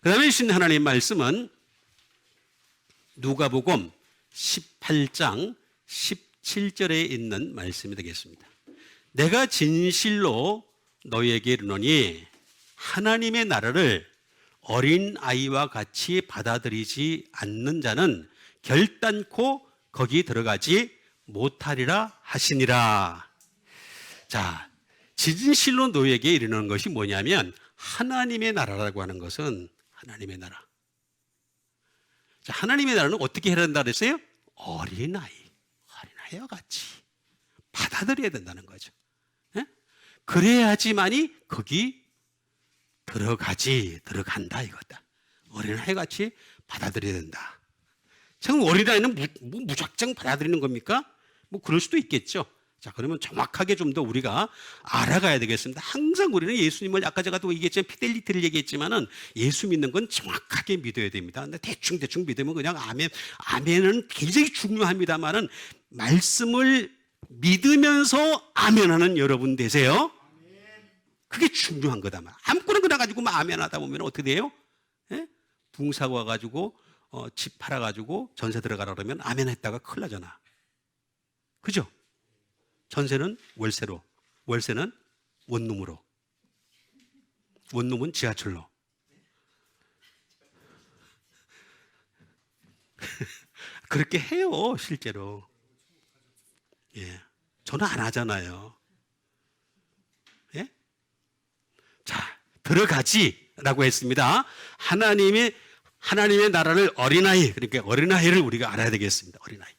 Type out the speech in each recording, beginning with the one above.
그 다음에 주신 하나님의 말씀은 누가복음 18장 17절에 있는 말씀이 되겠습니다. 내가 진실로 너희에게 이르노니 하나님의 나라를 어린아이와 같이 받아들이지 않는 자는 결단코 거기 들어가지 못하리라 하시니라. 자, 진실로 너희에게 이르는 것이 뭐냐면 하나님의 나라라고 하는 것은 하나님의 나라. 자, 하나님의 나라는 어떻게 해야 된다 그랬어요? 어린아이와 같이 받아들여야 된다는 거죠. 예? 그래야지만이 거기 들어간다 이거다. 어린아이 같이 받아들여야 된다. 지금 어린아이는 무작정 받아들이는 겁니까? 뭐 그럴 수도 있겠죠. 자, 그러면 정확하게 좀 더 우리가 알아가야 되겠습니다. 항상 우리는 예수님을 아까 제가 또 얘기했지만 피델리티를 얘기했지만은 예수 믿는 건 정확하게 믿어야 됩니다. 근데 대충 믿으면 그냥 아멘은 굉장히 중요합니다만은 말씀을 믿으면서 아멘하는 여러분 되세요. 그게 중요한 거다. 아무거나 그냥 가지고 아멘하다 보면 어떻게 돼요? 예? 붕사고 와가지고 집 팔아가지고 전세 들어가라 그러면 아멘했다가 큰일 나잖아. 그죠? 전세는 월세로, 월세는 원룸으로, 원룸은 지하철로. 그렇게 해요, 실제로. 예, 저는 안 하잖아요. 예? 자, 들어가지라고 했습니다. 하나님의 나라를 어린아이, 그러니까 어린아이를 우리가 알아야 되겠습니다. 어린아이.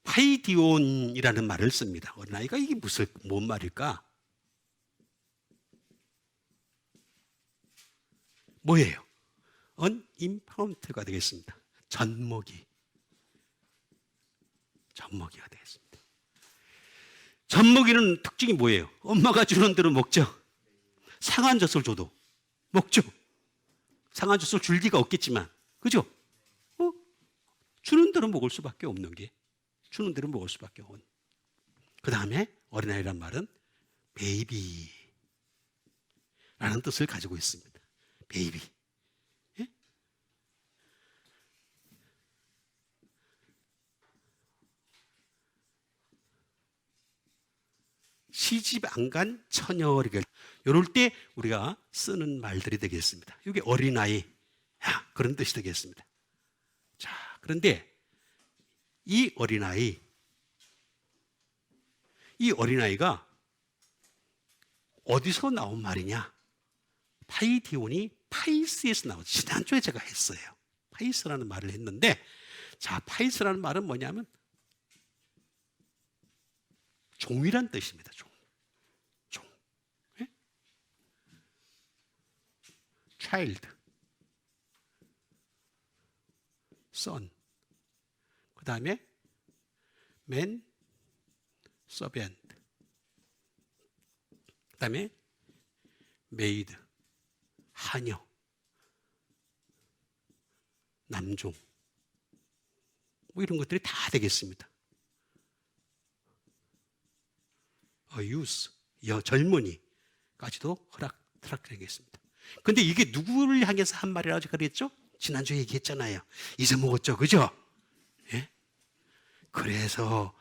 파이디온이라는 말을 씁니다. 어린아이가 이게 뭔 말일까? 뭐예요? unimprompt가 되겠습니다. 젖먹이가 되겠습니다. 젖먹이는 특징이 뭐예요? 엄마가 주는 대로 먹죠. 상한 젖을 줘도 먹죠. 상한 젖을 줄 리가 없겠지만, 그죠? 주는 대로 먹을 수밖에 없는 게, 주는 대로 먹을 수밖에 없는. 그 다음에 어린아이란 말은 베이비라는 뜻을 가지고 있습니다. 베이비. 예? 시집 안 간 처녀, 이럴 때 우리가 쓰는 말들이 되겠습니다. 이게 어린아이, 그런 뜻이 되겠습니다. 자, 그런데 이 어린아이가 어디서 나온 말이냐? 파이디온이 파이스에서 나오죠. 지난주에 제가 했어요. 파이스라는 말을 했는데, 자, 파이스라는 말은 뭐냐면 종이란 뜻입니다. 종. 예? child, son, 그 다음에 man, servant, 그 다음에 maid, 하녀, 남종, 뭐 이런 것들이 다 되겠습니다. youth, 젊은이까지도 허락되겠습니다. 근데 이게 누구를 향해서 한 말이라고 그랬죠? 지난주에 얘기했잖아요. 잊어먹었죠, 그죠? 예? 그래서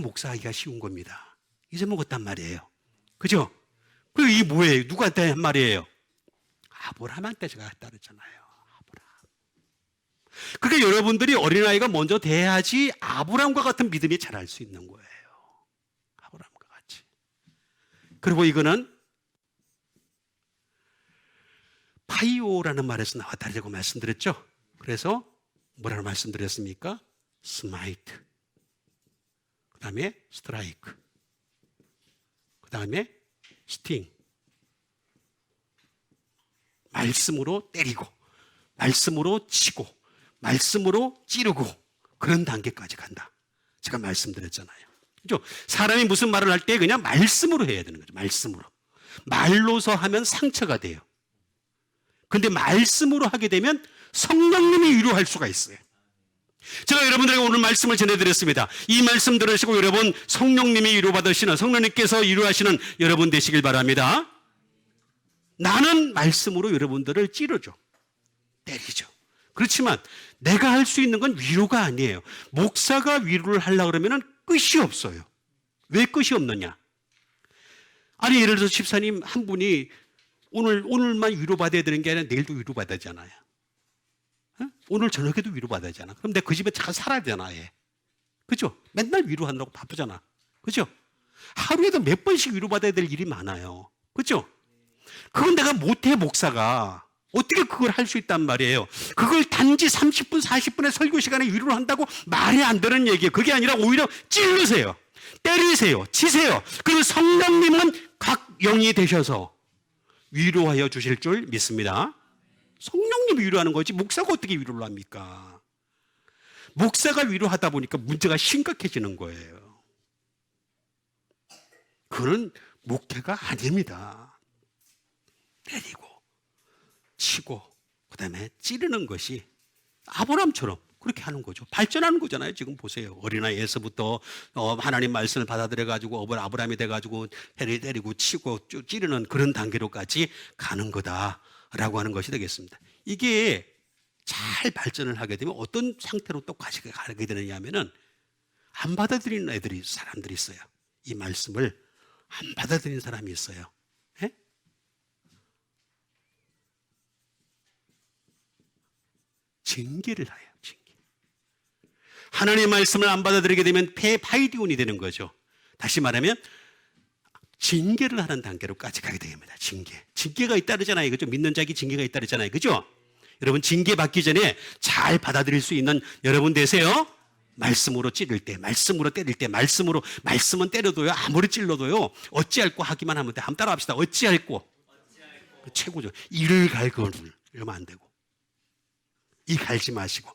목사하기가 쉬운 겁니다. 잊어먹었단 말이에요. 그죠? 그리고 이게 뭐예요? 누구한테 한 말이에요? 아브라함한테 제가 했다 그랬잖아요. 아브라함. 그러니까 여러분들이 어린아이가 먼저 돼야지 아브라함과 같은 믿음이 자랄 수 있는 거예요. 아브라함과 같이. 그리고 이거는 파이오라는 말에서 나왔다고 말씀드렸죠. 그래서 뭐라고 말씀드렸습니까? 스마이트, 그 다음에 스트라이크, 그 다음에 스팅. 말씀으로 때리고, 말씀으로 치고, 말씀으로 찌르고, 그런 단계까지 간다. 제가 말씀드렸잖아요. 그죠? 사람이 무슨 말을 할 때 그냥 말씀으로 해야 되는 거죠. 말씀으로. 말로서 하면 상처가 돼요. 근데 말씀으로 하게 되면 성령님이 위로할 수가 있어요. 제가 여러분들에게 오늘 말씀을 전해드렸습니다. 이 말씀 들으시고 여러분 성령님이 위로받으시는, 성령님께서 위로하시는 여러분 되시길 바랍니다. 나는 말씀으로 여러분들을 찌르죠. 때리죠. 그렇지만 내가 할 수 있는 건 위로가 아니에요. 목사가 위로를 하려고 그러면 끝이 없어요. 왜 끝이 없느냐? 아니 예를 들어서 집사님 한 분이 오늘만 위로받아야 되는 게 아니라 내일도 위로받아야잖아요. 오늘 저녁에도 위로받아야잖아. 그럼 내가 그 집에 잘 살아야 되나, 얘. 그죠? 맨날 위로하느라고 바쁘잖아. 그죠? 하루에도 몇 번씩 위로받아야 될 일이 많아요. 그죠? 그건 내가 못해, 목사가. 어떻게 그걸 할 수 있단 말이에요. 그걸 단지 30분, 40분의 설교 시간에 위로를 한다고 말이 안 되는 얘기예요. 그게 아니라 오히려 찔르세요. 때리세요. 치세요. 그리고 성령님은 각 영이 되셔서 위로하여 주실 줄 믿습니다. 성령님이 위로하는 거지 목사가 어떻게 위로를 합니까? 목사가 위로하다 보니까 문제가 심각해지는 거예요. 그건 목회가 아닙니다. 때리고 치고 그다음에 찌르는 것이 아브라함처럼 그렇게 하는 거죠. 발전하는 거잖아요. 지금 보세요. 어린아이에서부터 하나님 말씀을 받아들여가지고 아브라함이 돼가지고 때리고 치고 찌르는 그런 단계로까지 가는 거다라고 하는 것이 되겠습니다. 이게 잘 발전을 하게 되면 어떤 상태로 또 가게 되느냐 하면은 안 받아들이는 사람들이 있어요. 이 말씀을 안 받아들이는 사람이 있어요. 예? 징계를 해요. 징계. 하나님의 말씀을 안 받아들이게 되면 파이디온이 되는 거죠. 다시 말하면 징계를 하는 단계로까지 가게 됩니다. 징계가 있다르잖아요. 그죠? 믿는 자에게 징계가 있다르잖아요. 그죠? 여러분 징계 받기 전에 잘 받아들일 수 있는 여러분 되세요. 말씀으로 찌를 때, 말씀으로 때릴 때, 말씀은 때려도요, 아무리 찔러도요, 어찌할꼬 하기만 하면 돼. 한번 따라합시다. 어찌할꼬. 최고죠. 이를 갈거를 이러면 안 되고, 이 갈지 마시고,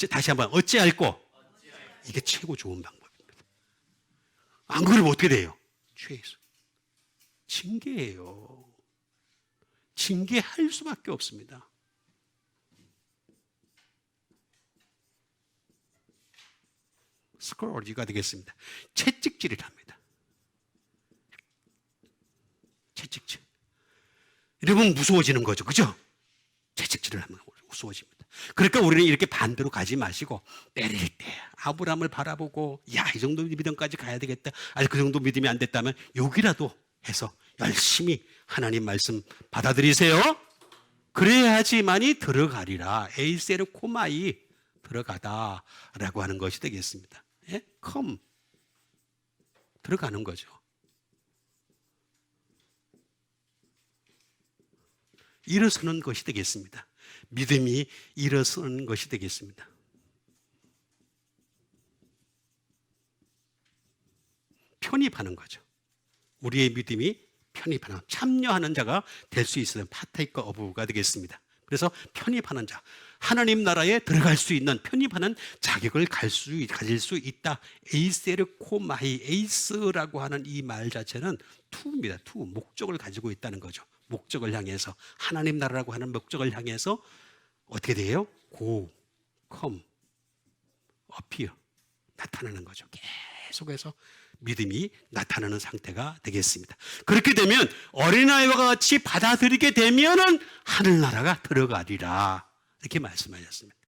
다시 한번 어찌할꼬. 이게 최고 좋은 방법입니다. 안 그러면 어떻게 돼요? 최소. 징계예요. 징계할 수밖에 없습니다. 스크롤지가 되겠습니다. 채찍질을 합니다. 채찍질. 이러면 무서워지는 거죠. 그죠? 채찍질을 하면 무서워집니다. 그러니까 우리는 이렇게 반대로 가지 마시고 때릴 때 아브라함을 바라보고 이 정도 믿음까지 가야 되겠다. 아니 그 정도 믿음이 안 됐다면 여기라도 해서 열심히 하나님 말씀 받아들이세요. 그래야지만이 들어가리라. 에이세르 코마이 들어가다라고 하는 것이 되겠습니다. 예? come 들어가는 거죠. 일어서는 것이 되겠습니다. 믿음이 일어서는 것이 되겠습니다. 편입하는 거죠. 우리의 믿음이 편입하는, 참여하는 자가 될 수 있어요. 파테이커 오브가 되겠습니다. 그래서 편입하는 자, 하나님 나라에 들어갈 수 있는 편입하는 자격을 가질 수 있다. 에이세르코마이, 에이스라고 하는 이 말 자체는 투입니다. 투, 목적을 가지고 있다는 거죠. 목적을 향해서, 하나님 나라라고 하는 목적을 향해서 어떻게 돼요? go, come, appear, 나타나는 거죠. 계속해서 믿음이 나타나는 상태가 되겠습니다. 그렇게 되면 어린아이와 같이 받아들이게 되면은 하늘나라가 들어가리라 이렇게 말씀하셨습니다.